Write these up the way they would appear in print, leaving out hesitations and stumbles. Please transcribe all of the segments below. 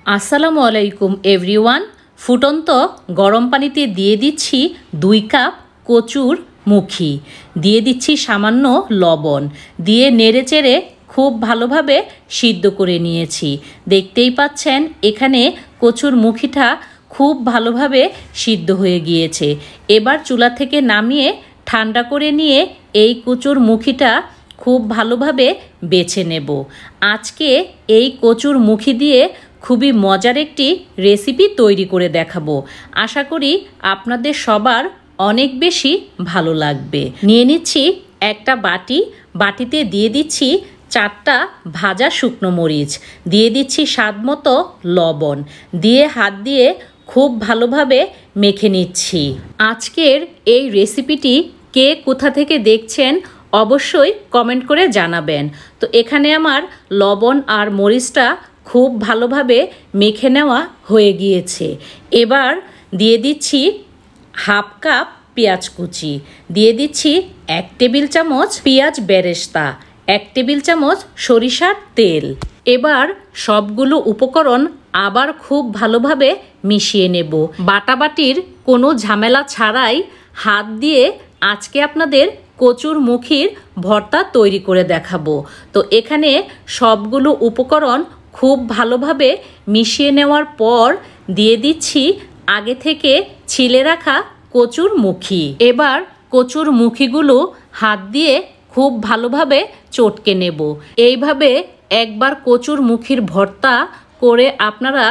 আসসালামু আলাইকুম এভরিওয়ান। ফুটন্ত গরম পানিতে দিয়ে দিচ্ছি 2 কাপ কচুর মুখি, দিয়ে দিচ্ছি সামান্য লবণ, দিয়ে নেড়েচেড়ে খুব ভালোভাবে সিদ্ধ করে নিয়েছি। দেখতেই পাচ্ছেন এখানে কচুর মুখিটা খুব ভালোভাবে সিদ্ধ হয়ে গিয়েছে। এবার চুলা থেকে নামিয়ে ঠান্ডা করে নিয়ে এই কচুর মুখিটা খুব ভালোভাবে বেছে নেব। আজকে এই কচুর মুখি দিয়ে খুবই মজার একটি রেসিপি তৈরি করে দেখাবো। আশা করি আপনাদের সবার অনেক বেশি ভালো লাগবে। নিয়ে নিচ্ছি একটা বাটিতে দিয়ে দিচ্ছি 4টা ভাজা শুকনো মরিচ, দিয়ে দিচ্ছি স্বাদমতো লবণ, দিয়ে হাত দিয়ে খুব ভালোভাবে মেখে নিচ্ছি। আজকের এই রেসিপিটি কে কোথা থেকে দেখছেন অবশ্যই কমেন্ট করে জানাবেন। তো এখানে আমার লবণ আর মরিচটা খুব ভালোভাবে মেখে নেওয়া হয়ে গিয়েছে। এবার দিয়ে দিচ্ছি হাফ কাপ পেঁয়াজ কুচি, দিয়ে দিচ্ছি 1 টেবিল চামচ পেঁয়াজ বেরেস্তা, 1 টেবিল চামচ সরিষার তেল। এবার সবগুলো উপকরণ আবার খুব ভালোভাবে মিশিয়ে নেব। বাটাবাটির কোনো ঝামেলা ছাড়াই হাত দিয়ে আজকে আপনাদের কচুর মুখির ভর্তা তৈরি করে দেখাবো। তো এখানে সবগুলো উপকরণ খুব ভালোভাবে মিশিয়ে নেওয়ার পর দিয়ে দিচ্ছি আগে থেকে ছিলে রাখা কচুর মুখি। এবার কচুর মুখিগুলো হাত দিয়ে খুব ভালোভাবে চটকে নেব। এইভাবে একবার কচুর মুখির ভর্তা করে আপনারা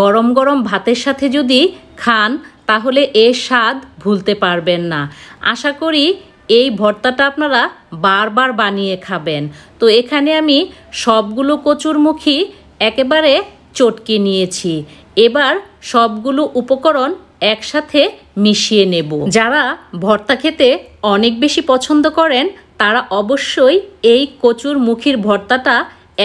গরম গরম ভাতের সাথে যদি খান তাহলে এর স্বাদ ভুলতে পারবেন না। আশা করি এই ভর্তাটা আপনারা বারবার বানিয়ে খাবেন। তো এখানে আমি সবগুলো কচুর মুখি একেবারে চটকে নিয়েছি। এবার সবগুলো উপকরণ একসাথে মিশিয়ে নেব। যারা ভর্তা খেতে অনেক বেশি পছন্দ করেন তারা অবশ্যই এই কচুর মুখির ভর্তাটা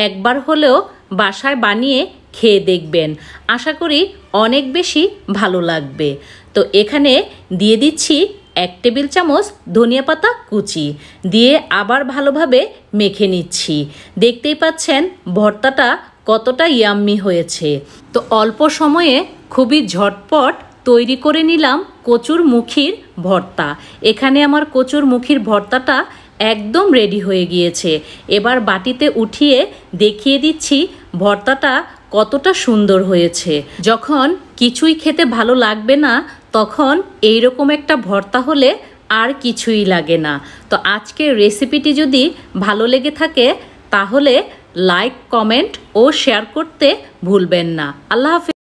একবার হলেও বাসায় বানিয়ে খেয়ে দেখবেন। আশা করি অনেক বেশি ভালো লাগবে। তো এখানে দিয়ে দিচ্ছি 1 টেবিল চামচ ধনিয়া পাতা কুচি, দিয়ে আবার ভালোভাবে মেখে নিচ্ছি। দেখতেই পাচ্ছেন ভর্তাটা কতটা ইয়াম্মি হয়েছে। তো অল্প সময়ে খুবই ঝটপট তৈরি করে নিলাম কচুর মুখির ভর্তা। এখানে আমার কচুর মুখির ভর্তাটা একদম রেডি হয়ে গিয়েছে। এবার বাটিতে উঠিয়ে দেখিয়ে দিচ্ছি ভর্তাটা কতটা সুন্দর হয়েছে। যখন কিছুই খেতে ভালো লাগবে না তখন এইরকম একটা ভর্তা হলে আর কিছুই লাগে না। তো আজকের রেসিপিটি যদি ভালো লেগে থাকে তাহলে লাইক, কমেন্ট ও শেয়ার করতে ভুলবেন না। আল্লাহ হাফেজ।